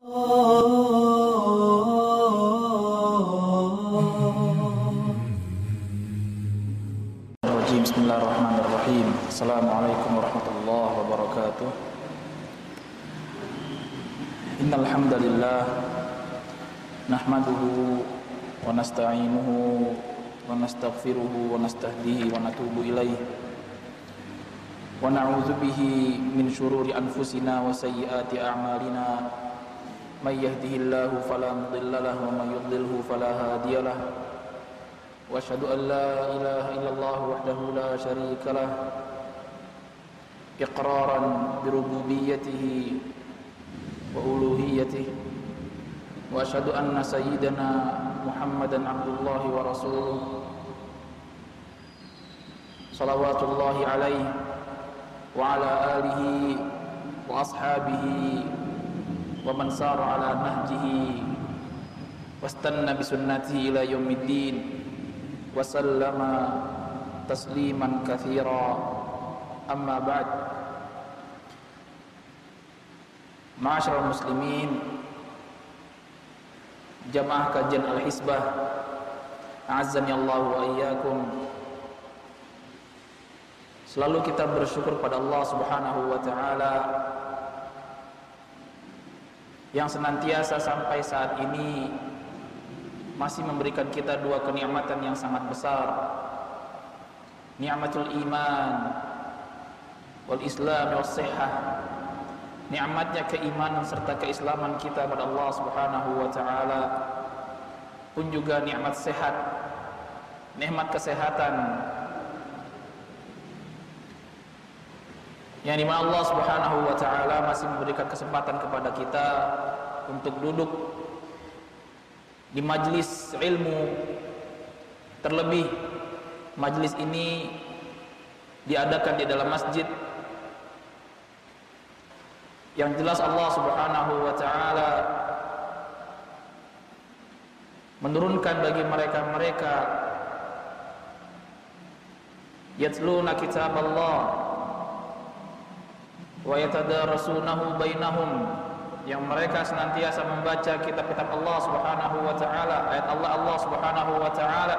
Bismillahirrahmanirrahim. Assalamualaikum warahmatullahi wabarakatuh. Innal hamdalillah nahmaduhu wa nasta'inuhu wa nastaghfiruhu wa nastahdihi wa natubu ilaihi wa na'udzu bihi min syururi anfusina wa sayyiati a'malina may yahdihillahu fala mudilla lahu wa may yudlilhu fala hadiyalah. Wa asyhadu an la ilaha illallah wahdahu la syarika lah iqraran bi rububiyyatihi wa uluhiyyatihi wa asyhadu anna sayyidana Muhammadan abdullahi wa rasuluh salawatullahi alaihi wa ala alihi wa ashabihi wa man sara ala nahjihi wastanna bi sunnatihi ila yaumiddin wa sallama tasliman katsira. Amma ba'd. Ma'asyiral muslimin, jamaah kajian Al-Hisbah, a'azzani Allah wa iyyakum. Selalu kita bersyukur pada Allah Subhanahu wa taala yang senantiasa sampai saat ini masih memberikan kita dua kenikmatan yang sangat besar, nikmatul iman wal islam was sihah, nikmatnya keimanan serta keislaman kita pada Allah Subhanahu wa taala, pun juga nikmat sehat, nikmat kesehatan yang dimana Allah Subhanahu wa taala masih memberikan kesempatan kepada kita untuk duduk di majlis ilmu. Terlebih majlis ini diadakan di dalam masjid yang jelas Allah Subhanahu wa taala menurunkan bagi mereka-mereka yatluna kitaballah wa yatadarasunahu bainahum, yang mereka senantiasa membaca kitab-kitab Allah Subhanahu wa taala, ayat Allah Subhanahu wa taala.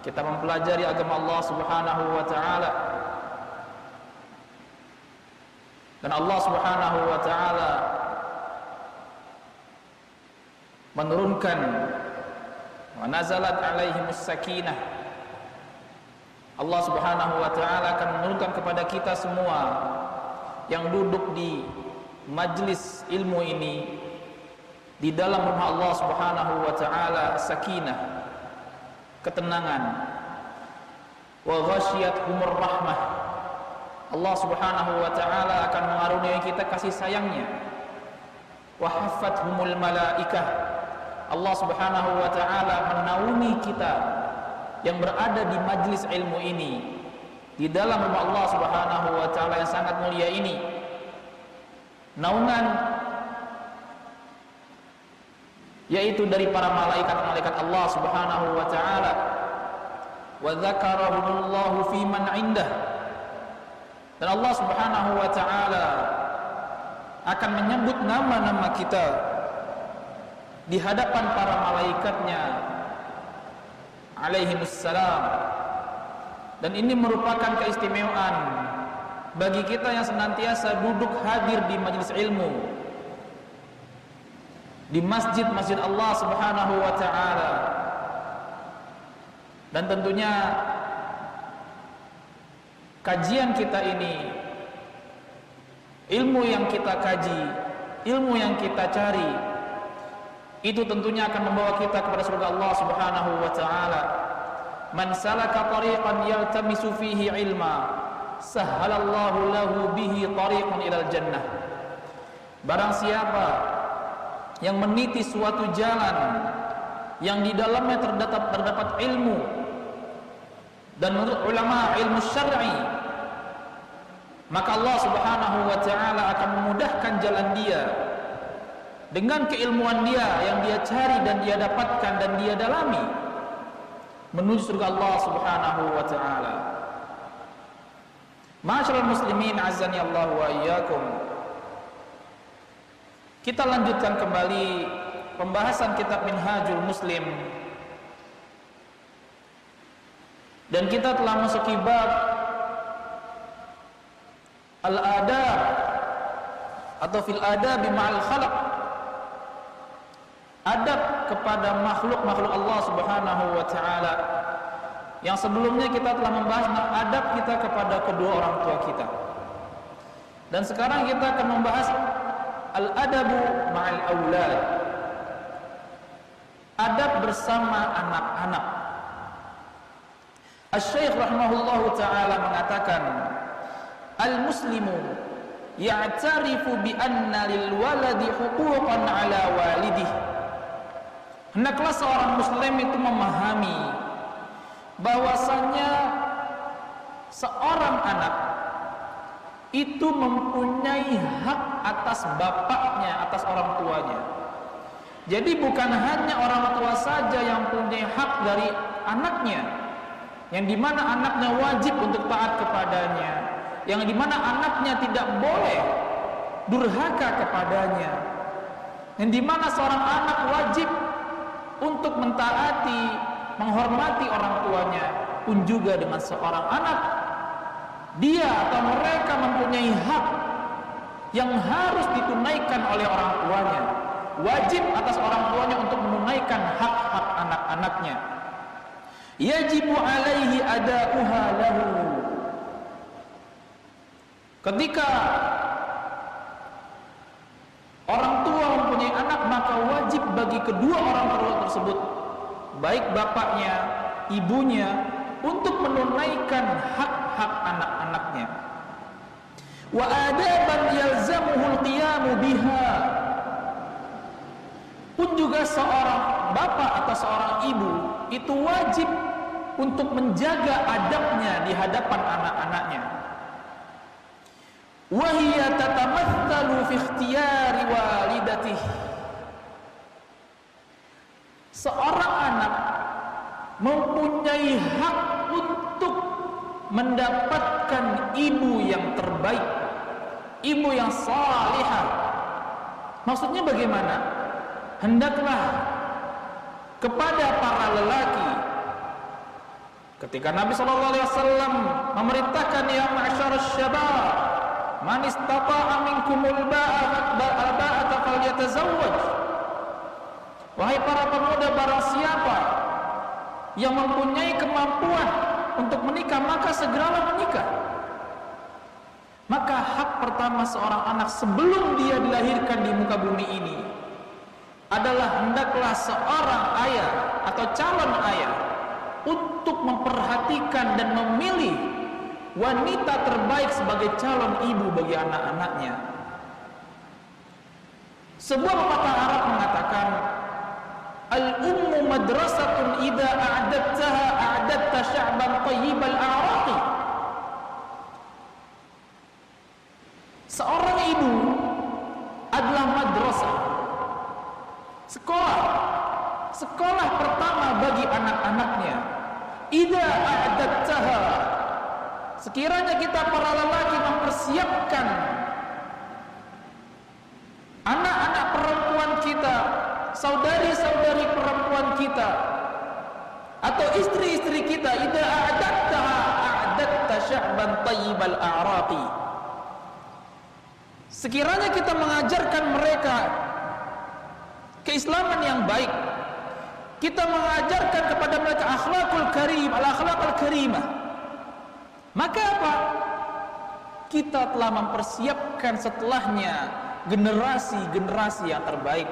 Kita mempelajari agama Allah Subhanahu wa taala. Dan Allah Subhanahu wa taala menurunkan wa nazalat alaihimus sakinah. Allah Subhanahu wa taala akan menurunkan kepada kita semua yang duduk di majlis ilmu ini, di dalam rumah Allah Subhanahu wa taala, sakinah, ketenangan, wa ghasyiyatuhumur rahmah. Allah Subhanahu wa taala akan mengaruniai kita kasih sayangnya, wa haffathumul malaikah. Allah Subhanahu wa taala menaungi kita yang berada di majlis ilmu ini, di dalam rumah Allah Subhanahu wa taala yang sangat mulia ini. Naungan yaitu dari para malaikat-malaikat Allah Subhanahu wa taala. Wa dzakarahumullahu fi man 'indah. Dan Allah Subhanahu wa taala akan menyebut nama-nama kita di hadapan para malaikatnya alaihimus salam. Dan ini merupakan keistimewaan bagi kita yang senantiasa duduk hadir di majelis ilmu, di masjid-masjid Allah Subhanahu wa taala. Dan tentunya kajian kita ini, ilmu yang kita kaji, ilmu yang kita cari, itu tentunya akan membawa kita kepada surga Allah Subhanahu wa taala. Man salaka tariqan yaltamisu fihi ilma sahhalallahu lahu bihi tariqun ilal jannah. Barang siapa yang meniti suatu jalan yang di dalamnya terdapat ilmu, dan menurut ulama ilmu syar'i, maka Allah Subhanahu wa taala akan memudahkan jalan dia dengan keilmuan dia yang dia cari dan dia dapatkan dan dia dalami menuju surga Allah Subhanahu wa taala. Ma'asyiral muslimin, azani Allah wa iyyakum. Kita lanjutkan kembali pembahasan kitab Minhajul Muslim. Dan kita telah masuki bab al-adab atau fil adab ma'al khalaq. Adab kepada makhluk-makhluk Allah Subhanahu wa taala. Yang sebelumnya kita telah membahas adab kita kepada kedua orang tua kita. Dan sekarang kita akan membahas al-adabu ma'al aulad. Adab bersama anak-anak. Asy-Syaikh rahimahullahu taala mengatakan, al-muslimu ya'tarifu bi anna lil waladi huquqan 'ala walidihi. Hendaklah seorang muslim itu memahami bahwasanya seorang anak itu mempunyai hak atas bapaknya, atas orang tuanya. Jadi bukan hanya orang tua saja yang punya hak dari anaknya, yang dimana anaknya wajib untuk taat kepadanya, yang dimana anaknya tidak boleh durhaka kepadanya, yang dimana seorang anak wajib untuk mentaati, menghormati orang tuanya. Pun juga dengan seorang anak, dia atau mereka mempunyai hak yang harus ditunaikan oleh orang tuanya. Wajib atas orang tuanya untuk menunaikan hak-hak anak-anaknya. Yajibu alaihi ada'uha lahu. Ketika orang tua mempunyai anak, maka wajib bagi kedua orang tua tersebut, baik bapaknya, ibunya, untuk menunaikan hak-hak anak-anaknya. Wa adaban yalzamuhul qiyamu biha. Pun juga seorang bapak atau seorang ibu itu wajib untuk menjaga adabnya di hadapan anak-anaknya. Wa hiya tatamatsalu fi ikhtiyari walidatih. Seorang anak mempunyai hak untuk mendapatkan ibu yang terbaik, ibu yang salihah. Maksudnya bagaimana? Hendaklah kepada para lelaki, ketika Nabi SAW memerintahkan, ya ma'syarasy syabab, man istata'a minkumul ba'ata falyatazawwaj. Wahai para pemuda, barang siapa yang mempunyai kemampuan untuk menikah, maka segeralah menikah. Maka hak pertama seorang anak sebelum dia dilahirkan di muka bumi ini adalah hendaklah seorang ayah atau calon ayah untuk memperhatikan dan memilih wanita terbaik sebagai calon ibu bagi anak-anaknya. Sebuah pepatah Arab mengatakan, al-ummu madrasatun idza a'dadtaha a'dadta sya'ban thayyibal a'raqi. Seorang ibu adalah madrasah, sekolah pertama bagi anak-anaknya. Idza a'dadtaha, sekiranya kita para lelaki mempersiapkan anak-anak perempuan kita, saudari-saudari perempuan kita, atau istri-istri kita, idza a'dadtaha a'dadta sya'ban thayyibal a'raqi. Sekiranya kita mengajarkan mereka keislaman yang baik, kita mengajarkan kepada mereka akhlakul karim, al-akhlaqul karimah, maka apa? Kita telah mempersiapkan setelahnya generasi-generasi yang terbaik.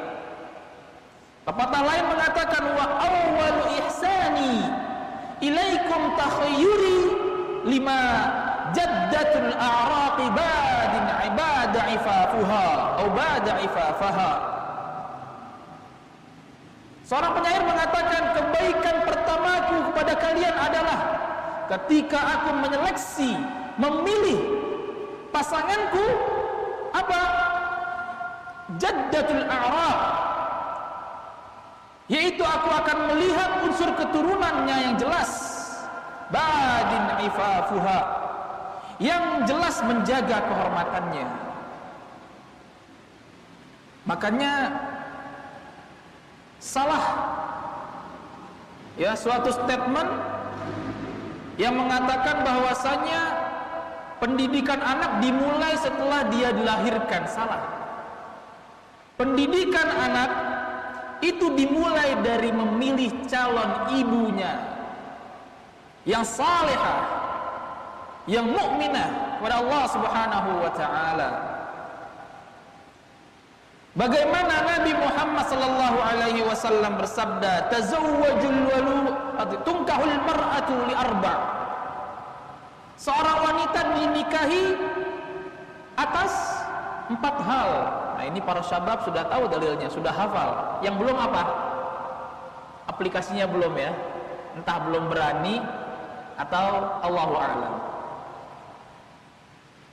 Pepatah lain mengatakan, wa awwalu ihsani ilaikum takhayyuri lima jaddatul a'raqi badin ibada ifafuha atau bada ifafaha. Seorang penyair mengatakan, kebaikan pertamaku kepada kalian adalah ketika aku menyeleksi, memilih pasanganku, apa? Jaddatul a'raq, yaitu aku akan melihat unsur keturunannya yang jelas, badin ifafuha, yang jelas menjaga kehormatannya. Makanya salah ya suatu statement yang mengatakan bahwasanya pendidikan anak dimulai setelah dia dilahirkan. Salah. Pendidikan anak itu dimulai dari memilih calon ibunya yang salihah, yang mukminah kepada Allah Subhanahu wa taala. Bagaimana Nabi Muhammad sallallahu alaihi wasallam bersabda, "Tazawwajul walud tunkahul mar'atu li arba'." Seorang wanita dinikahi atas 4 hal. Nah, ini para syabab sudah tahu dalilnya, sudah hafal. Yang belum apa? Aplikasinya belum ya. Entah belum berani atau Allahu a'lam.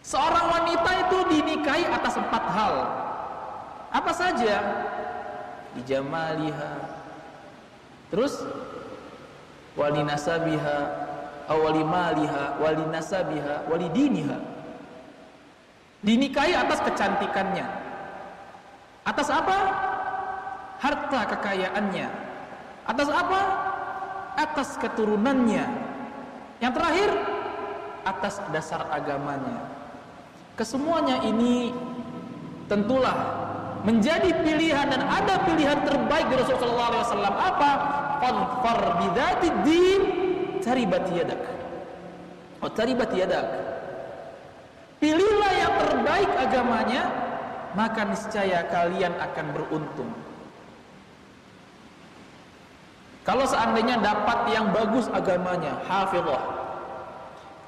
Seorang wanita itu dinikahi atas 4 hal. Apa saja? Dijamaliha. Terus walinasabiha, awalimaliha, walinasabiha, walidiniha. Dinikahi atas kecantikannya. Atas apa? Harta kekayaannya. Atas apa? Atas keturunannya. Yang terakhir, atas dasar agamanya. Kesemuanya ini tentulah menjadi pilihan, dan ada pilihan terbaik dari Rasulullah SAW. Apa? Fadfar bidzatid din taribat yadak. Oh, taribat yadak. Pilihlah yang terbaik agamanya, maka niscaya kalian akan beruntung. Kalau seandainya dapat yang bagus agamanya, hafizah,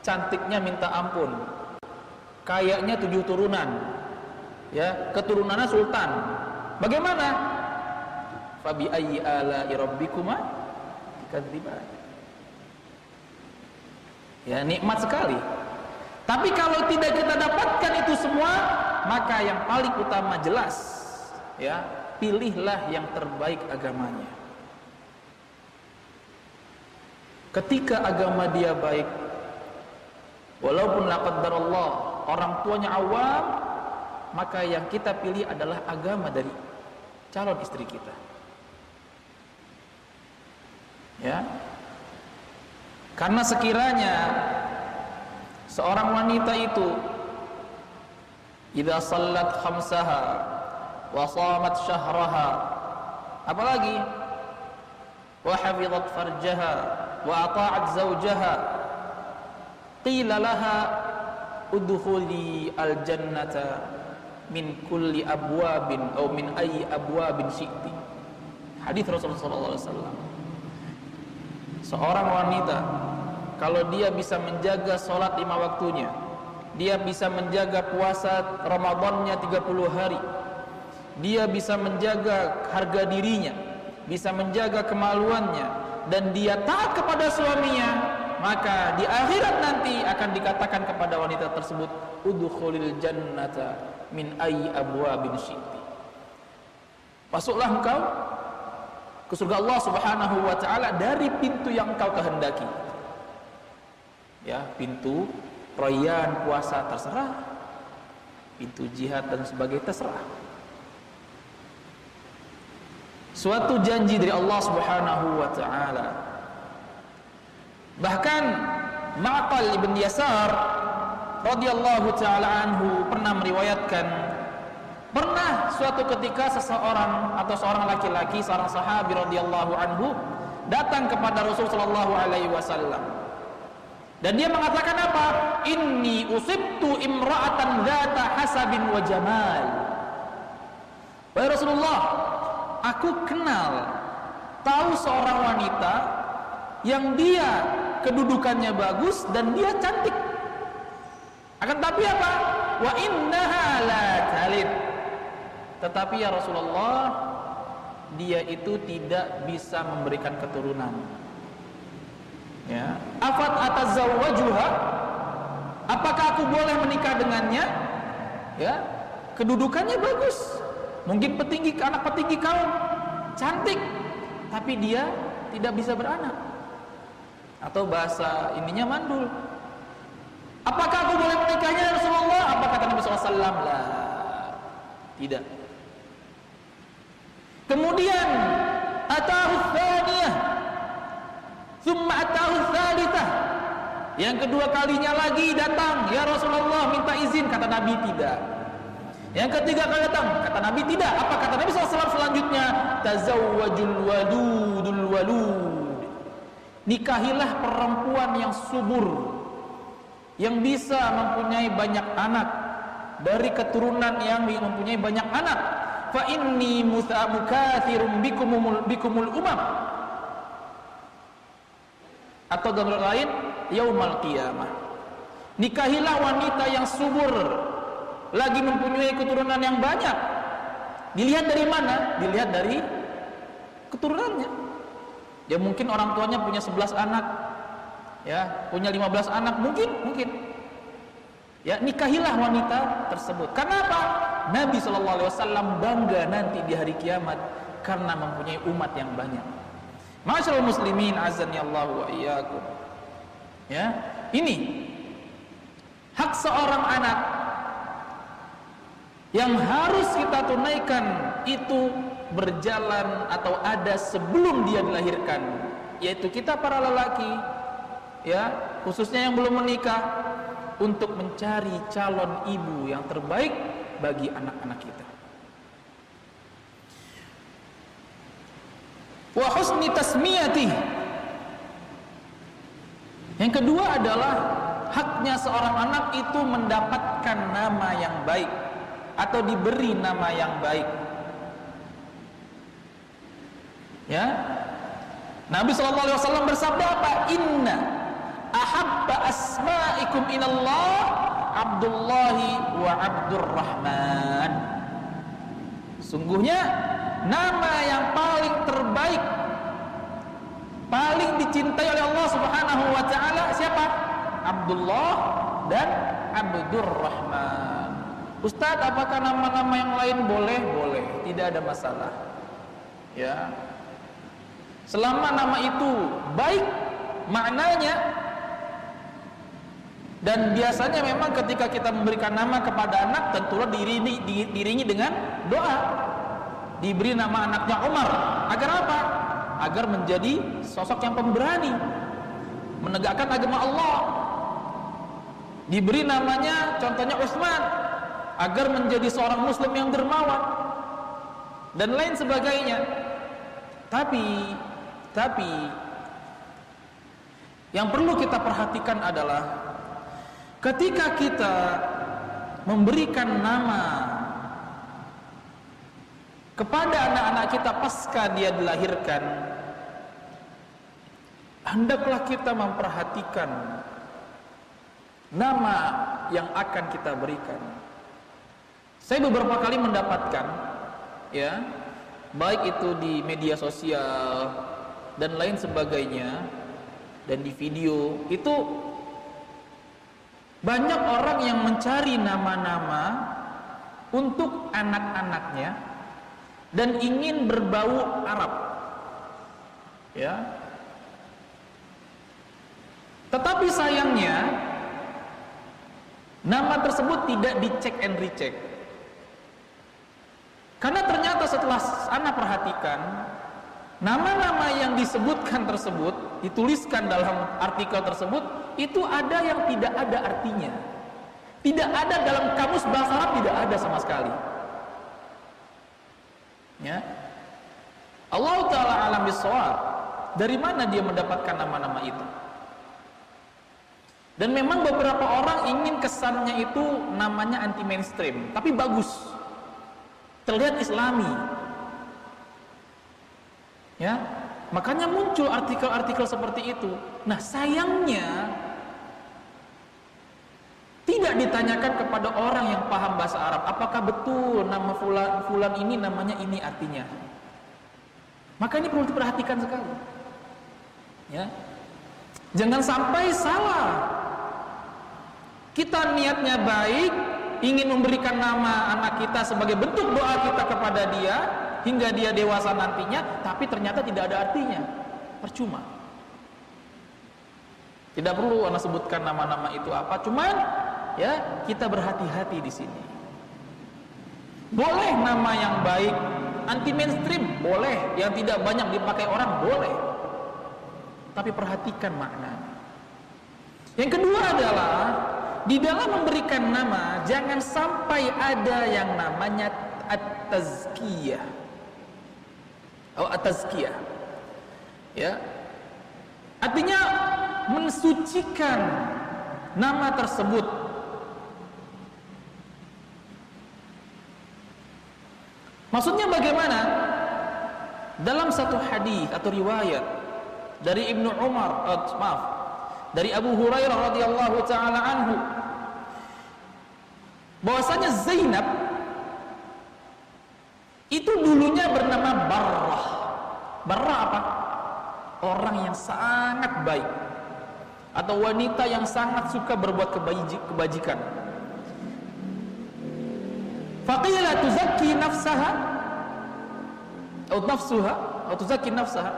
cantiknya minta ampun, kayaknya 7 turunan, ya, keturunannya sultan, bagaimana? Fabi ayyi ala'i rabbikuma tukadziban. Ya, nikmat sekali. Tapi kalau tidak kita dapatkan itu semua, maka yang paling utama jelas, ya, pilihlah yang terbaik agamanya. Ketika agama dia baik, walaupun la qaddarallah orang tuanya awam, maka yang kita pilih adalah agama dari calon istri kita. Ya. Karena sekiranya seorang wanita itu idza sallat khamsaha wa shamat syahraha, apalagi wa hafizat farjaha wa ata'at zawjaha, qila laha udkhuli al-jannata min kulli abwabin atau min ayyi abwabin syi'ti. Hadis Rasulullah sallallahu alaihi wasallam. Seorang wanita kalau dia bisa menjaga salat 5 waktunya, dia bisa menjaga puasa Ramadannya 30 hari, dia bisa menjaga harga dirinya, bisa menjaga kemaluannya, dan dia taat kepada suaminya, maka di akhirat nanti akan dikatakan kepada wanita tersebut, udkhulil jannata min ayyi abwabin syi'ti. Masuklah engkau ke surga Allah Subhanahu wa taala dari pintu yang engkau kehendaki. Ya, pintu rayyan puasa terserah, pintu jihad dan sebagainya terserah. Suatu janji dari Allah Subhanahu wa taala. Bahkan Ma'qal ibn Yasar radhiyallahu taala anhu pernah meriwayatkan, pernah suatu ketika seseorang atau seorang laki-laki, seorang sahabi radhiyallahu anhu datang kepada Rasul sallallahu alaihi wasallam. Dan dia mengatakan apa? Inni usibtu imra'atan dzata hasabin wa jamal. Wahai Rasulullah, aku kenal, tahu seorang wanita yang dia kedudukannya bagus dan dia cantik. Akan tapi apa? Wa innaha la talid. Tetapi ya Rasulullah, dia itu tidak bisa memberikan keturunan. Ya, afat atazawwajuha? Apakah aku boleh menikah dengannya? Ya, kedudukannya bagus, mungkin petinggi, anak petinggi kaum, cantik, tapi dia tidak bisa beranak, atau bahasa ininya mandul. Apakah aku boleh menikahnya ya Rasulullah? Apa kata Nabi SAW? Lah, tidak. Kemudian atahu tsaniyah, tsumma atahu tsalitsah. Yang kedua kalinya lagi datang, ya Rasulullah minta izin, kata Nabi tidak. Yang ketiga kali datang, kata Nabi tidak. Apa kata Nabi SAW selanjutnya? Tazawwajul wadudul walud. Nikahilah perempuan yang subur, yang bisa mempunyai banyak anak, dari keturunan yang mempunyai banyak anak. Fa inni mukatsirum bikumul umam. Atau dalam lain, yaumal qiyamah. Nikahilah wanita yang subur, lagi mempunyai keturunan yang banyak. Dilihat dari mana? Dilihat dari keturunannya. Ya mungkin orang tuanya punya 11 anak, ya, punya 15 anak, mungkin. Ya, nikahilah wanita tersebut. Kenapa? Nabi SAW bangga nanti di hari kiamat karena mempunyai umat yang banyak. Masyaallah muslimin azani Allah wa iyyakum. Ya, ini hak seorang anak yang harus kita tunaikan itu berjalan atau ada sebelum dia dilahirkan, yaitu kita para lelaki, ya, khususnya yang belum menikah, untuk mencari calon ibu yang terbaik bagi anak-anak kita. Wa husni tasmiyati. Yang kedua adalah haknya seorang anak itu mendapatkan nama yang baik atau diberi nama yang baik. Ya, Nabi SAW bersabda apa? Inna ahabba asma'ikum ilallah Abdullahi wa Abdurrahman. Sungguhnya nama yang paling terbaik, paling dicintai oleh Allah Subhanahu wa taala siapa? Abdullah dan Abdurrahman. Ustaz, apakah nama-nama yang lain boleh? Boleh, tidak ada masalah. Ya. Selama nama itu baik maknanya, dan biasanya memang ketika kita memberikan nama kepada anak tentulah diiringi dengan doa. Diberi nama anaknya Umar, agar apa? Agar menjadi sosok yang pemberani, menegakkan agama Allah. Diberi namanya contohnya Utsman, agar menjadi seorang muslim yang dermawan, dan lain sebagainya. Tapi yang perlu kita perhatikan adalah ketika kita memberikan nama kepada anak-anak kita pasca dia dilahirkan, hendaklah kita memperhatikan nama yang akan kita berikan. Saya beberapa kali mendapatkan, ya, baik itu di media sosial dan lain sebagainya, dan di video, itu banyak orang yang mencari nama-nama untuk anak-anaknya dan ingin berbau Arab, ya. Tetapi sayangnya nama tersebut tidak dicek and recheck. Karena ternyata setelah Ana perhatikan, nama-nama yang disebutkan tersebut, dituliskan dalam artikel tersebut, itu ada yang tidak ada artinya. Tidak ada dalam kamus bahasa Arab, tidak ada sama sekali. Ya. Allah Ta'ala alam bisawab. Dari mana dia mendapatkan nama-nama itu? Dan memang beberapa orang ingin kesannya itu namanya anti mainstream, tapi bagus, terlihat islami, ya. Makanya muncul artikel-artikel seperti itu. Nah, sayangnya tidak ditanyakan kepada orang yang paham bahasa Arab, apakah betul nama fulan ini namanya ini artinya. Maka ini perlu diperhatikan sekali, ya. Jangan sampai salah. Kita niatnya baik, ingin memberikan nama anak kita sebagai bentuk doa kita kepada dia hingga dia dewasa nantinya, tapi ternyata tidak ada artinya. Percuma. Tidak perlu Anda sebutkan nama-nama itu apa, cuman ya kita berhati-hati di sini. Boleh nama yang baik anti mainstream, boleh. Yang tidak banyak dipakai orang, boleh. Tapi perhatikan maknanya. Yang kedua adalah di dalam memberikan nama jangan sampai ada yang namanya at-tazkiyah atau at-tazkiyah. Ya. Artinya mensucikan nama tersebut. Maksudnya bagaimana? Dalam satu hadis atau riwayat dari Ibnu Umar, dari Abu Hurairah radhiyallahu taala anhu, bahwasanya Zainab itu dulunya bernama Barrah. Barrah apa? Orang yang sangat baik atau wanita yang sangat suka berbuat kebajikan. Faqila tuzakki nafsaha atau nafsuha atau tuzakki nafsaha,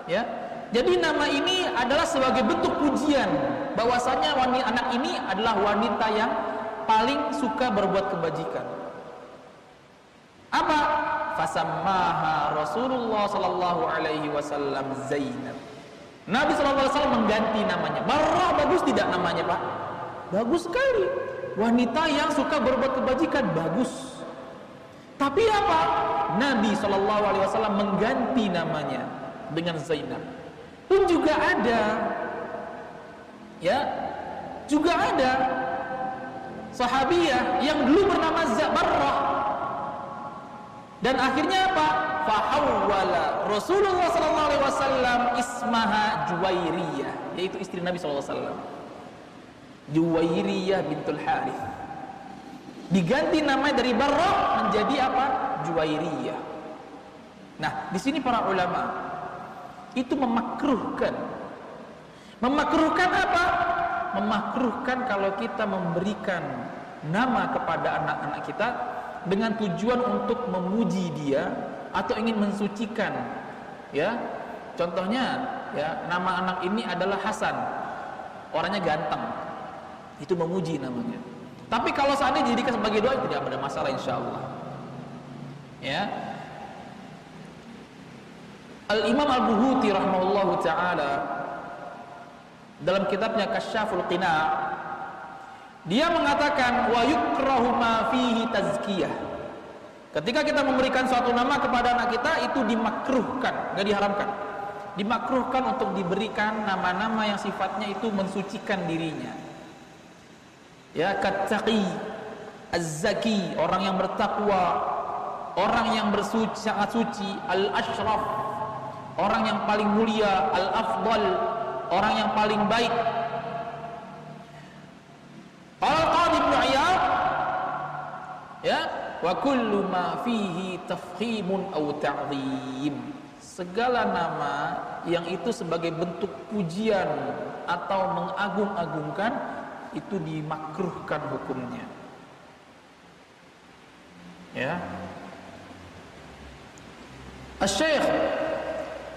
ya. Jadi nama ini adalah sebagai bentuk pujian bahwasanya anak ini adalah wanita yang paling suka berbuat kebajikan. Apa? Fasammaha Rasulullah sallallahu alaihi wasallam Zainab. Nabi sallallahu alaihi wasallam mengganti namanya. Barrah, bagus tidak namanya, Pak? Bagus sekali. Wanita yang suka berbuat kebajikan, bagus. Tapi apa? Nabi sallallahu alaihi wasallam mengganti namanya dengan Zainab. Pun juga ada, ya, juga ada sahabiyah yang dulu bernama Barrah, dan akhirnya apa? Fahawwala Rasulullah sallallahu alaihi wasallam ismaha Juwairiyah, yaitu istri Nabi sallallahu alaihi wasallam, Juwairiyah bintul Harith. Diganti namanya dari Barrah menjadi apa? Juwairiyah. Nah, di sini para ulama itu memakruhkan. Memakruhkan apa? Memakruhkan kalau kita memberikan nama kepada anak-anak kita dengan tujuan untuk memuji dia atau ingin mensucikan. Ya. Contohnya, ya, nama anak ini adalah Hasan. Orangnya ganteng. Itu memuji namanya. Tapi kalau seandainya dijadikan sebagai doa tidak ada masalah insyaallah. Ya. Al-Imam Al-Buhuti rahimahullahu ta'ala dalam kitabnya Kasyaful Qina' dia mengatakan wa yukrahu ma fihi tazkiyah. Ketika kita memberikan suatu nama kepada anak kita itu dimakruhkan, enggak diharamkan. Dimakruhkan untuk diberikan nama-nama yang sifatnya itu mensucikan dirinya. Ya, kattaqi, az-zaki, orang yang bertakwa, orang yang bersuci, sangat suci, al-ashraf, orang yang paling mulia, al-afdal, orang yang paling baik. Al-Qadhi Ibnu Iyad, ya, wa kullu ma fihi tafkhimun aw ta'zim. Segala nama yang itu sebagai bentuk pujian atau mengagung-agungkan itu dimakruhkan hukumnya. Ya. Asy-Syaikh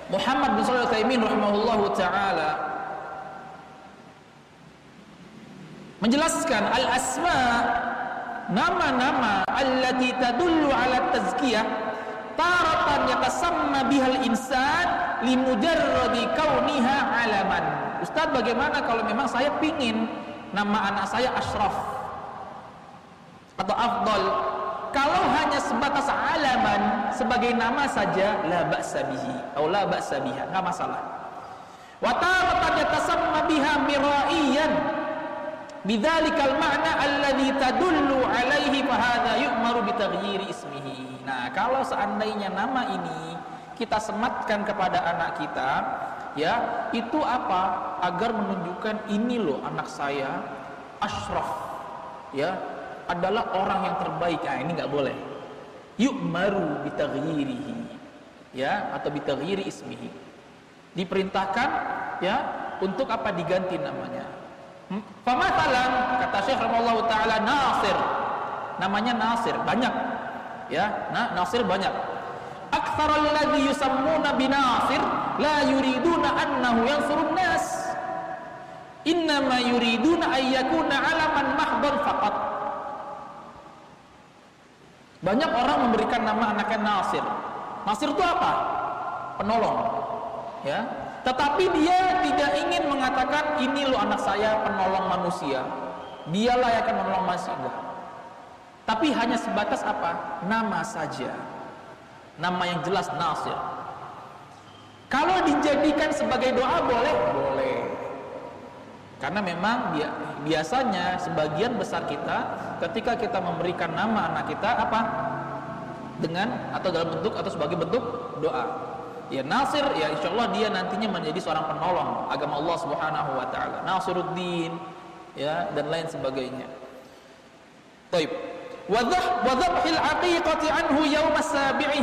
Muhammad bin Shalih Al-Utsaimin rahimahullahu taala menjelaskan al-asma, nama-nama allati tadullu ala tazkiyah taratan yatasamma bihal insan limujarradi kauniha alaman. Ustaz, bagaimana kalau memang saya pingin nama anak saya Ashraf atau Afdal? Kalau hanya sebatas alaman, sebagai nama saja, la ba'sa bihi atau la ba'sa biha, enggak masalah. Wa taratan yatasamma biha miraiyan bidzalikal ma'na alladzi tadullu alaihi fa hadza yu'maru bi taghyiri ismihi. Nah, kalau seandainya nama ini kita sematkan kepada anak kita, ya, itu apa? Agar menunjukkan ini loh anak saya Ashraf, ya, adalah orang yang terbaik. Nah, ini enggak boleh. Yu'maru bi taghyirihi, ya, atau bi taghyiri ismihi. Diperintahkan, ya, untuk apa? Diganti namanya. Famathalan, kata Syekh rahimahullahu taala, Nasir, namanya Nasir banyak, ya. Nah, Nasir banyak. Aktsarul ladzi yusammuna binasir la yuriduna annahu yansurun nas, innama yuriduna ay yakuna alaman mahdhan faqat. Banyak orang memberikan nama anaknya Nasir, Nasir itu apa? Penolong. Ya. Tetapi dia tidak ingin mengatakan ini loh anak saya penolong manusia. Dialah yang akan menolong manusia. Tapi hanya sebatas apa? Nama saja. Nama yang jelas Nasir. Kalau dijadikan sebagai doa boleh? Boleh. Karena memang biasanya sebagian besar kita ketika kita memberikan nama anak kita apa? Dengan atau dalam bentuk atau sebagai bentuk doa. Ya Nasir, ya insya Allah dia nantinya menjadi seorang penolong agama Allah Subhanahu Wa Taala. Nasiruddin, ya dan lain sebagainya. Taib. Wadhabhil aqiqati anhu yaum as-sabi'i.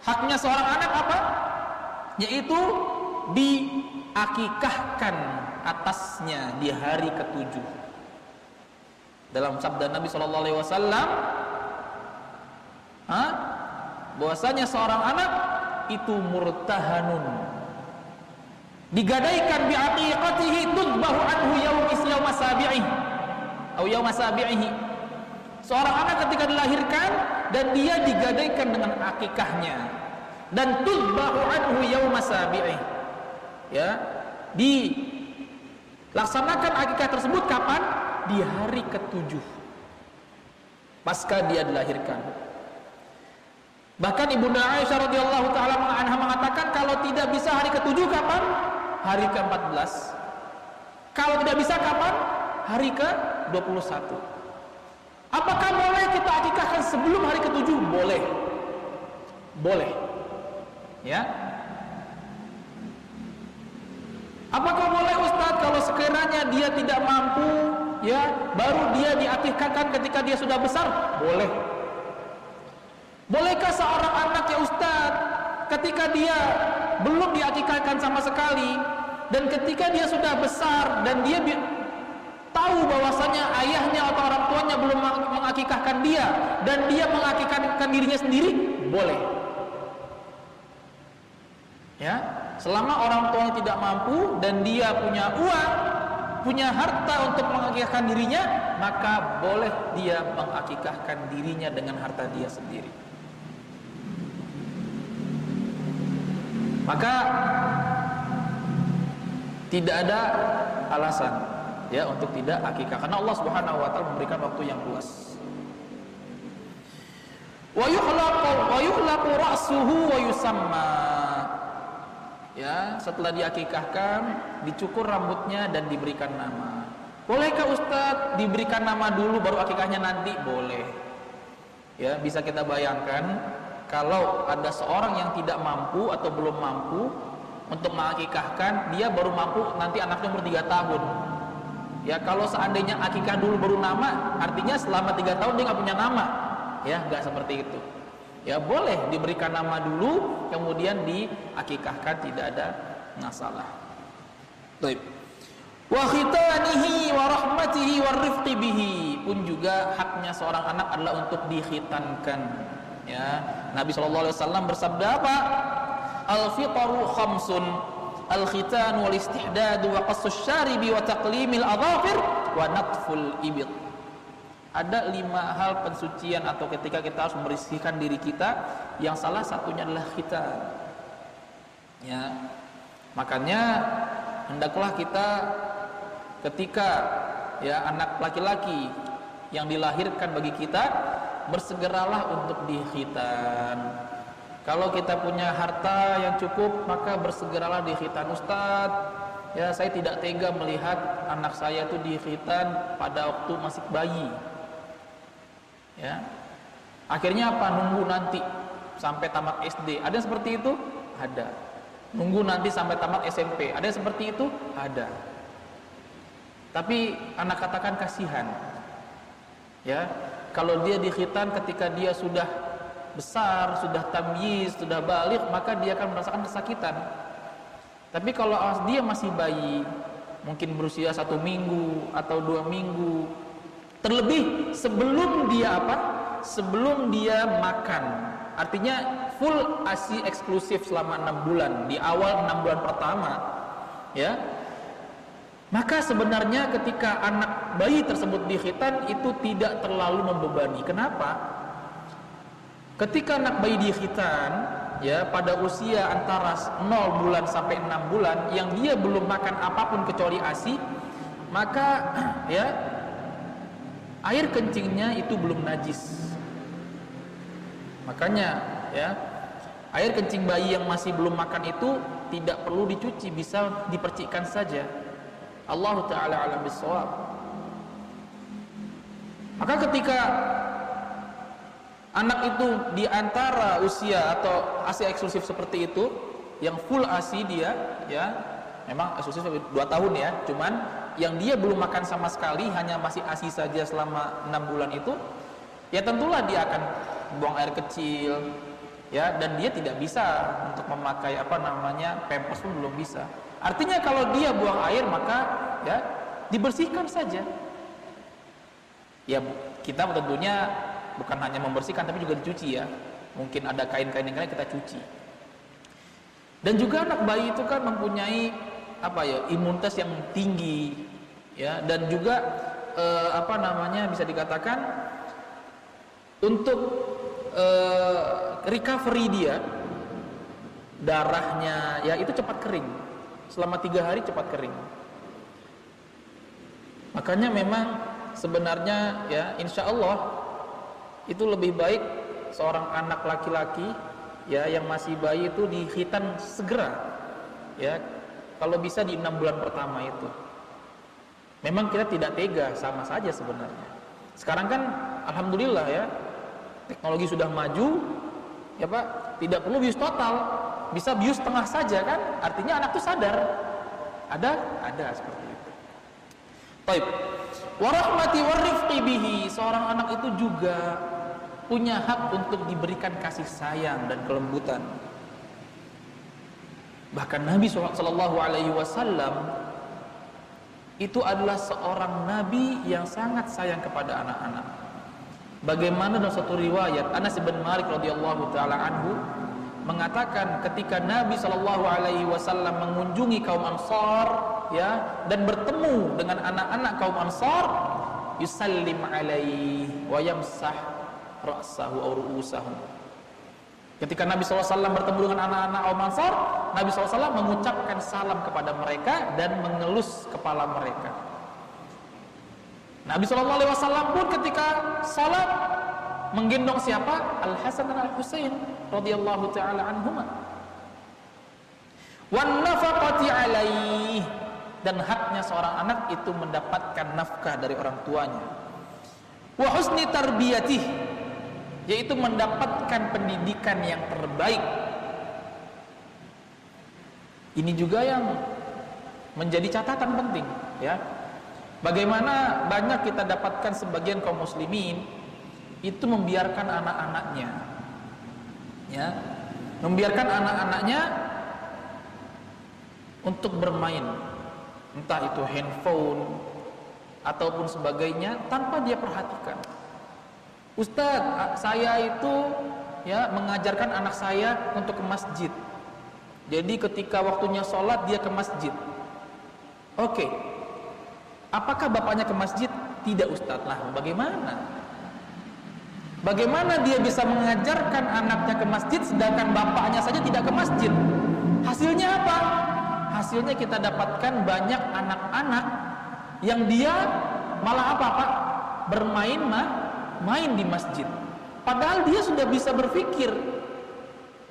Haknya seorang anak apa? Yaitu diakikahkan atasnya di hari ke-7. Dalam sabda Nabi sallallahu alaihi wasallam, bahwasanya seorang anak itu murtahanun, digadaikan bi aqiqatihi tudbahu anhu yaum as-sabi'i atau yaum as-sabi'ihi. Seorang anak ketika dilahirkan dan dia digadaikan dengan akikahnya dan tudbahu anhu yaum as-sabi'i. Ya, dilaksanakan akikah tersebut kapan? Di hari ke-7 pasca dia dilahirkan. Bahkan Ibunda Aisyah radhiyallahu taala anha mengatakan kalau tidak bisa hari ke-7 kapan? Hari ke-14. Kalau tidak bisa kapan? Hari ke-21. Apakah boleh kita akikahkan sebelum hari ke-7? Boleh. Boleh. Ya. Apakah boleh Ustaz kalau sekiranya dia tidak mampu, ya, baru dia diakikahkan ketika dia sudah besar? Boleh. Bolehkah seorang anak ya Ustaz ketika dia belum diakikahkan sama sekali dan ketika dia sudah besar dan dia tahu bahwasanya ayahnya atau orang tuanya belum mengakikahkan dia dan dia mengakikahkan dirinya sendiri? Boleh. Ya, selama orang tuanya tidak mampu dan dia punya uang, punya harta untuk mengakikahkan dirinya, maka boleh dia mengakikahkan dirinya dengan harta dia sendiri. Maka tidak ada alasan ya untuk tidak akikah karena Allah Subhanahu wa taala memberikan waktu yang luas. Wa yuhlaqu ra'suhu wa yusamma. Ya, setelah diakikahkan, dicukur rambutnya dan diberikan nama. Bolehkah Ustaz diberikan nama dulu baru akikahnya nanti? Boleh. Ya, bisa kita bayangkan kalau ada seorang yang tidak mampu atau belum mampu untuk mengakikahkan, dia baru mampu nanti anaknya umur 3 tahun. Ya, kalau seandainya akikah dulu baru nama, artinya selama 3 tahun dia nggak punya nama. Ya, nggak seperti itu. Ya, boleh diberikan nama dulu, kemudian diakikahkan, tidak ada masalah. Baik. Wa khitanihi wa rahmatihi wa rifqi bihi, pun juga haknya seorang anak adalah untuk dikhitankan. Ya, Nabi SAW bersabda apa? Al-fitaru khamsun, al-khitan wal istihdad wa qassus syaribi wa taqlimil adhafir wa natful ibit. Ada 5 hal pensucian atau ketika kita harus membersihkan diri kita, yang salah satunya adalah khitan. Ya, makanya hendaklah kita ketika ya anak laki-laki yang dilahirkan bagi kita, bersegeralah untuk dikhitan. Kalau kita punya harta yang cukup, maka bersegeralah dikhitan. Ustaz, ya saya tidak tega melihat anak saya itu dikhitan pada waktu masih bayi. Ya, akhirnya apa? Nunggu nanti sampai tamat SD. Ada yang seperti itu? Ada. Nunggu nanti sampai tamat SMP. Ada yang seperti itu? Ada. Tapi anak katakan kasihan. Ya, kalau dia dikhitan ketika dia sudah besar, sudah tamyiz, sudah baligh, maka dia akan merasakan kesakitan. Tapi kalau dia masih bayi, mungkin berusia 1 minggu atau 2 minggu, terlebih sebelum dia apa? Sebelum dia makan, artinya full ASI eksklusif selama 6 bulan, di awal 6 bulan pertama, ya. Maka sebenarnya ketika anak bayi tersebut dikhitan itu tidak terlalu membebani. Kenapa? Ketika anak bayi dikhitan, ya, pada usia antara 0 bulan sampai 6 bulan yang dia belum makan apapun kecuali ASI, maka ya air kencingnya itu belum najis. Makanya ya, air kencing bayi yang masih belum makan itu tidak perlu dicuci, bisa dipercikkan saja. Allah Ta'ala alam bisawab. Maka ketika anak itu di antara usia atau ASI eksklusif seperti itu, yang full ASI dia, ya, memang eksklusif 2 tahun ya, cuman yang dia belum makan sama sekali, hanya masih ASI saja selama 6 bulan itu, ya tentulah dia akan buang air kecil, ya, dan dia tidak bisa untuk memakai pampers pun belum bisa. Artinya kalau dia buang air, maka ya dibersihkan saja. Ya, kita tentunya bukan hanya membersihkan tapi juga dicuci ya. Mungkin ada kain-kain yang lain kita cuci. Dan juga anak bayi itu kan mempunyai imunitas yang tinggi ya, dan juga bisa dikatakan untuk recovery dia, darahnya ya itu cepat kering. Selama 3 hari cepat kering. Makanya memang sebenarnya ya insya Allah itu lebih baik seorang anak laki-laki ya yang masih bayi itu dikhitan segera ya, kalau bisa di 6 bulan pertama itu. Memang kita tidak tega, sama saja sebenarnya. Sekarang kan alhamdulillah ya, teknologi sudah maju ya Pak, tidak perlu bius total, bisa bius setengah saja kan, artinya anak itu sadar. Ada seperti itu. Baik. Warahmati warifqi bihi, seorang anak itu juga punya hak untuk diberikan kasih sayang dan kelembutan. Bahkan Nabi SAW itu adalah seorang Nabi yang sangat sayang kepada anak-anak. Bagaimana dalam satu riwayat Anas bin Malik radhiyallahu taala anhu mengatakan ketika Nabi SAW mengunjungi kaum Ansar ya, dan bertemu dengan anak-anak kaum Ansar, yusallim alaihi wa yamsah ra'sahu aw ru'usahu. Ketika Nabi SAW bertemu dengan anak-anak kaum Ansar, Nabi SAW mengucapkan salam kepada mereka dan mengelus kepala mereka. Nabi SAW pun ketika salat menggendong siapa? Al-Hasan dan Al-Husain radhiyallahu taala anhuma. Wan nafaqati alaihi, dan haknya seorang anak itu mendapatkan nafkah dari orang tuanya. Wa husni tarbiyatih, yaitu mendapatkan pendidikan yang terbaik. Ini juga yang menjadi catatan penting ya. Bagaimana banyak kita dapatkan sebagian kaum muslimin itu membiarkan anak-anaknya ya, membiarkan anak-anaknya untuk bermain, entah itu handphone ataupun sebagainya, tanpa dia perhatikan. Ustadz, saya itu ya mengajarkan anak saya untuk ke masjid. Jadi ketika waktunya sholat dia ke masjid. Oke. Apakah bapaknya ke masjid? Tidak Ustadz. Lah bagaimana? Bagaimana dia bisa mengajarkan anaknya ke masjid sedangkan bapaknya saja tidak ke masjid? Hasilnya apa? Hasilnya kita dapatkan banyak anak-anak yang dia malah apa Pak? Main di masjid. Padahal dia sudah bisa berpikir.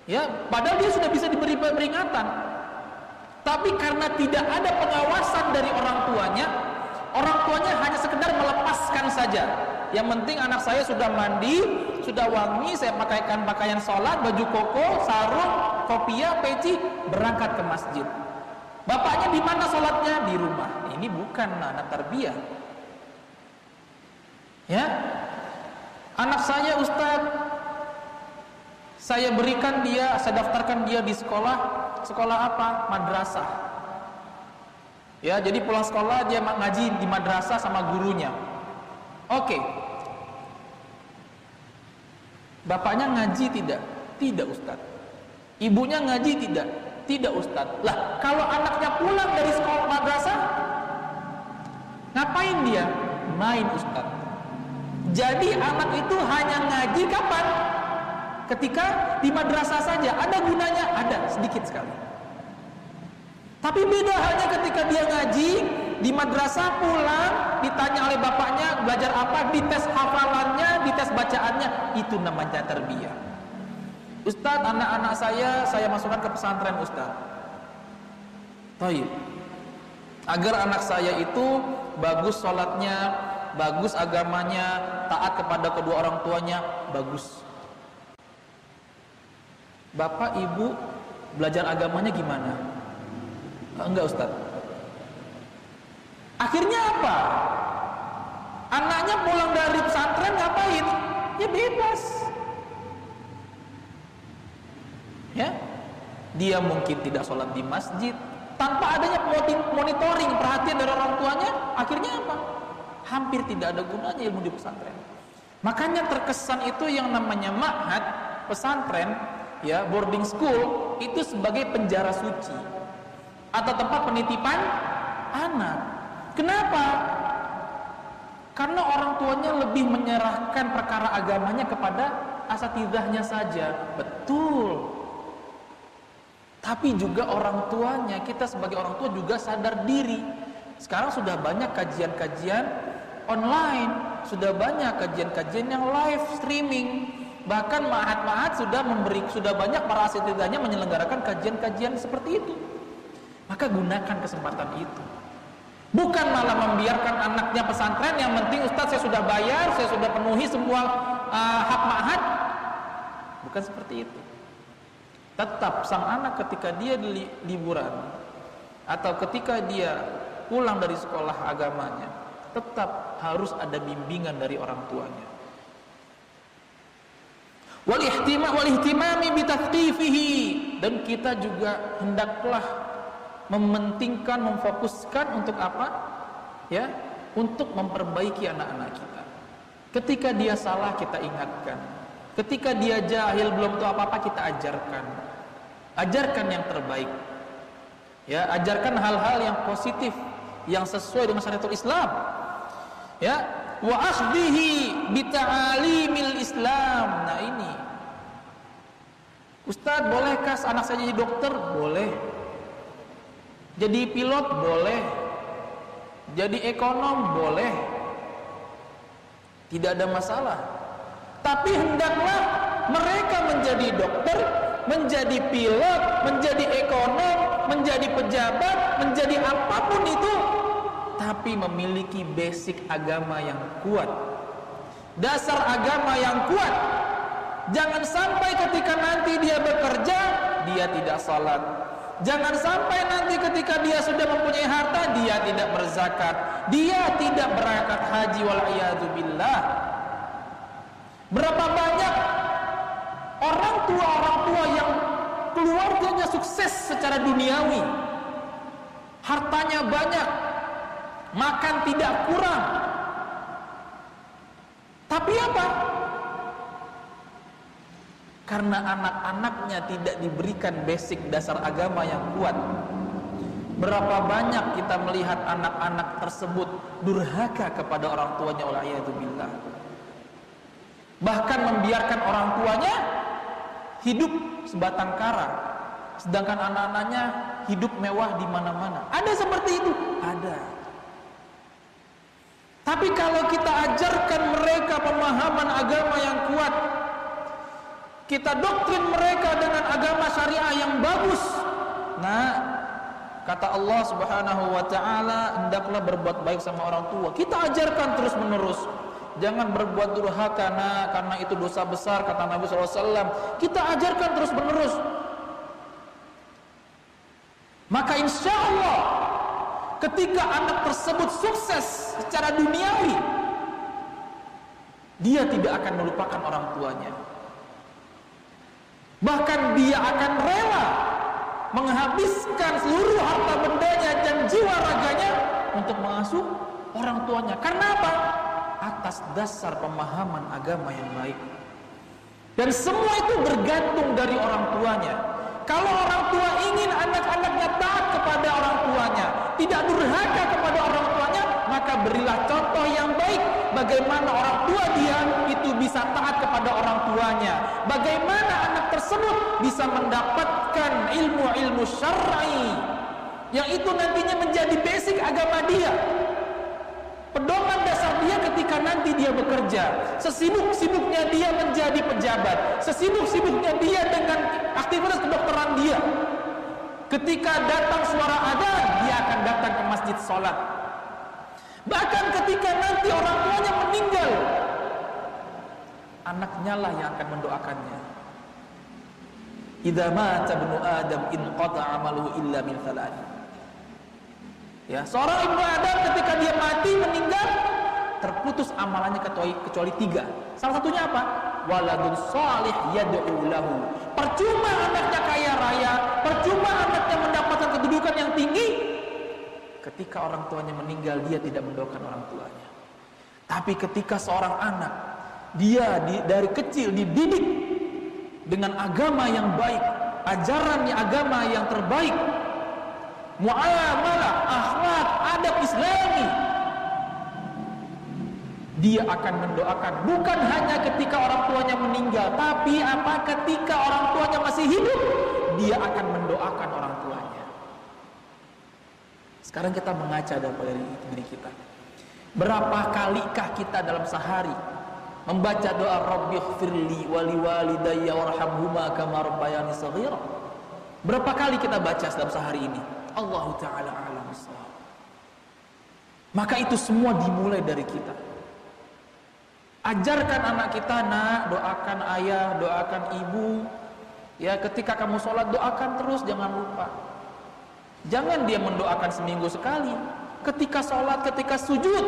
Ya, padahal dia sudah bisa diberi peringatan. Tapi karena tidak ada pengawasan dari orang tuanya hanya sekedar melepaskan saja. Yang penting anak saya sudah mandi, sudah wangi, saya pakaikan pakaian sholat, baju koko, sarung, kopiah, peci, berangkat ke masjid. Bapaknya di mana sholatnya? Di rumah. Ini bukan anak tarbiyah. Ya, anak saya Ustadz, saya berikan dia, saya daftarkan dia di sekolah apa? Madrasah. Ya, jadi pulang sekolah dia ngaji di madrasah sama gurunya. Oke. Bapaknya ngaji tidak? Tidak Ustadz. Ibunya ngaji tidak? Tidak Ustadz. Lah, kalau anaknya pulang dari sekolah madrasah, ngapain dia? Main Ustadz. Jadi anak itu hanya ngaji kapan? ketika di madrasah saja. Ada gunanya? Ada, sedikit sekali. Tapi beda halnya ketika dia ngaji di madrasah, pulang ditanya oleh bapaknya belajar apa, dites hafalannya, dites bacaannya. Itu namanya tarbiyah. Ustadz, anak-anak saya masukkan ke pesantren, Ustadz. Taib. Agar anak saya itu bagus sholatnya, bagus agamanya, taat kepada kedua orang tuanya, bagus. Bapak ibu belajar agamanya gimana? Enggak, Ustaz. Akhirnya apa? Anaknya pulang dari pesantren ngapain? Ya bebas. Ya, dia mungkin tidak sholat di masjid tanpa adanya monitoring, perhatian dari orang tuanya. Akhirnya apa? Hampir tidak ada gunanya ilmu di pesantren. Makanya terkesan itu yang namanya ma'had, pesantren, ya, boarding school, itu sebagai penjara suci atau tempat penitipan anak. Kenapa? Karena orang tuanya lebih menyerahkan perkara agamanya kepada asatidahnya saja. Betul. Tapi juga orang tuanya, kita sebagai orang tua juga sadar diri. Sekarang sudah banyak kajian-kajian online, sudah banyak kajian-kajian yang live streaming. Bahkan ma'had-ma'had sudah banyak para asatidahnya menyelenggarakan kajian-kajian seperti itu. Maka gunakan kesempatan itu. Bukan malah membiarkan anaknya pesantren, yang penting Ustaz saya sudah bayar, saya sudah penuhi semua hak ma'had. Bukan seperti itu. Tetap sang anak ketika dia di liburan atau ketika dia pulang dari sekolah agamanya, tetap harus ada bimbingan dari orang tuanya. Wal ihtimami bi tathqifihi, dan kita juga hendaklah mementingkan, memfokuskan untuk apa? Ya, untuk memperbaiki anak-anak kita. Ketika dia salah kita ingatkan. Ketika dia jahil belum tahu apa-apa kita ajarkan. Ajarkan yang terbaik. Ya, ajarkan hal-hal yang positif, yang sesuai dengan syariat Islam. Ya, wa akhdihi bi ta'alimil Islam. Nah ini. Ustaz, bolehkah anak saya jadi dokter? Boleh. Jadi pilot? Boleh. Jadi ekonom? Boleh. Tidak ada masalah. Tapi hendaklah mereka menjadi dokter, menjadi pilot, menjadi ekonom, menjadi pejabat, menjadi apapun itu, tapi memiliki basic agama yang kuat, dasar agama yang kuat. Jangan sampai ketika nanti dia bekerja, dia tidak salat. Jangan sampai nanti ketika dia sudah mempunyai harta, dia tidak berzakat, dia tidak berangkat haji, wal'iyadzubillah. Berapa banyak orang tua yang keluarganya sukses secara duniawi, hartanya banyak, makan tidak kurang, tapi apa? Karena anak-anaknya tidak diberikan basic dasar agama yang kuat. Berapa banyak kita melihat anak-anak tersebut durhaka kepada orang tuanya, wal'iyadzubillah. Bahkan membiarkan orang tuanya hidup sebatang kara, sedangkan anak-anaknya hidup mewah di mana-mana. Ada seperti itu? Ada. Tapi kalau kita ajarkan mereka pemahaman agama yang kuat, kita doktrin mereka dengan agama syariah yang bagus, nah, kata Allah Subhanahu wa ta'ala, hendaklah berbuat baik sama orang tua. Kita ajarkan terus menerus. Jangan berbuat durhaka, nah, karena itu dosa besar, kata Nabi SAW. Kita ajarkan terus menerus. Maka insya Allah ketika anak tersebut sukses secara duniawi, dia tidak akan melupakan orang tuanya. Bahkan dia akan rela menghabiskan seluruh harta bendanya dan jiwa raganya untuk mengasuh orang tuanya. Karena apa? Atas dasar pemahaman agama yang baik. Dan semua itu bergantung dari orang tuanya. Kalau orang tua ingin anak-anaknya taat kepada orang tuanya, tidak durhaka kepada orang tuanya, maka berilah contoh yang baik bagaimana orang tua dia itu bisa taat kepada orang tuanya. tuanya. Bagaimana anak tersebut bisa mendapatkan ilmu-ilmu syar'i yang itu nantinya menjadi basic agama dia, pedoman dasar dia ketika nanti dia bekerja. Sesibuk-sibuknya dia menjadi pejabat, sesibuk-sibuknya dia dengan aktivitas kedokteran dia, ketika datang suara adzan, dia akan datang ke masjid sholat. Bahkan ketika nanti orang tuanya meninggal, anaknya lah yang akan mendoakannya. Idza mata ibnu Adam inqata'a 'amaluhu illa min thalath. Ya, seorang ibnu Adam ketika dia mati meninggal, terputus amalannya kecuali 3. Salah satunya apa? Waladun shalih yad'u lahu. Percuma anaknya kaya raya, percuma anaknya mendapatkan kedudukan yang tinggi, ketika orang tuanya meninggal dia tidak mendoakan orang tuanya. Tapi ketika seorang anak dia dari kecil dididik dengan agama yang baik, ajaran agama yang terbaik, muamalah, akhlak, adab Islami, dia akan mendoakan bukan hanya ketika orang tuanya meninggal, tapi ketika orang tuanya masih hidup, dia akan mendoakan orang tuanya. Sekarang kita mengaca dari diri kita. Berapa kalikah kita dalam sehari membaca doa Rabbighfirli wa liwalidayya warhamhuma kama rabbayani shaghira? Berapa kali kita baca dalam sehari ini? Allahu ta'ala a'lam bissawab. Maka itu semua dimulai dari kita. Ajarkan anak kita, nak, doakan ayah, doakan ibu. Ya, ketika kamu sholat doakan terus, jangan lupa. Jangan dia mendoakan seminggu sekali. Ketika sholat, ketika sujud,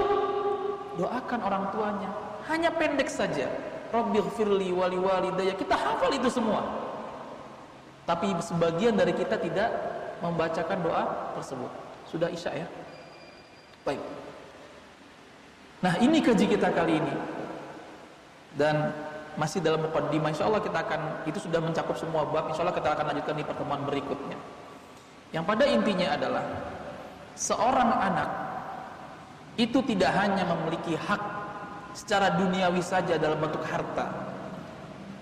doakan orang tuanya. Hanya pendek saja. Rabbighfirli wa liwalidayya. Kita hafal itu semua. Tapi sebagian dari kita tidak membacakan doa tersebut. Sudah isya ya? Baik. Nah, ini kaji kita kali ini. Dan masih dalam muqaddimah, insyaallah kita akan, itu sudah mencakup semua bab, insyaallah kita akan lanjutkan di pertemuan berikutnya. Yang pada intinya adalah seorang anak itu tidak hanya memiliki hak secara duniawi saja dalam bentuk harta.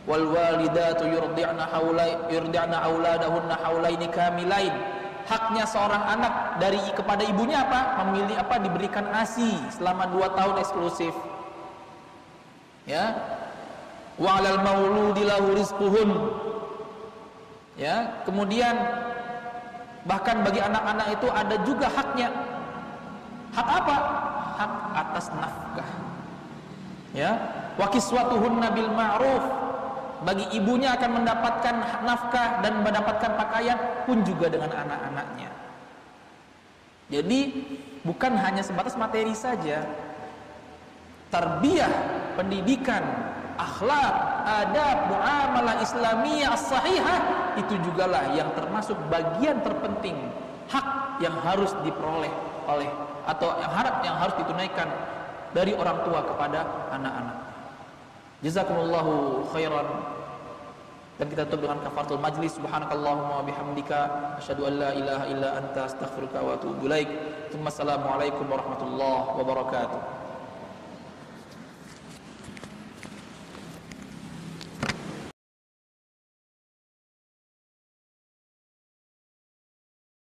Wal walidatu yurdi'na auladahunna haulaini kamilain. Haknya seorang anak kepada ibunya apa? Diberikan ASI selama 2 tahun eksklusif. Ya, wa 'alal mauludi lahu rizquhun. Ya, kemudian bahkan bagi anak-anak itu ada juga haknya. Hak apa? Hak atas nafkah. Ya, wa kiswatuhunna bil ma'ruf. Bagi ibunya akan mendapatkan nafkah dan mendapatkan pakaian pun juga dengan anak-anaknya. Jadi bukan hanya sebatas materi saja. Tarbiyah, pendidikan, akhlak, adab, muamalah Islamiyah as-sahihah, itu jugalah yang termasuk bagian terpenting hak yang harus diperoleh atau yang harus ditunaikan dari orang tua kepada anak-anak. Jazakumullahu khairan. Dan kita tutup dengan kafaratul majlis. Subhanakallahumma wa bihamdika asyhadu an la ilaha illa anta astaghfiruka wa atubu ilaik. Assalamualaikum warahmatullahi wabarakatuh.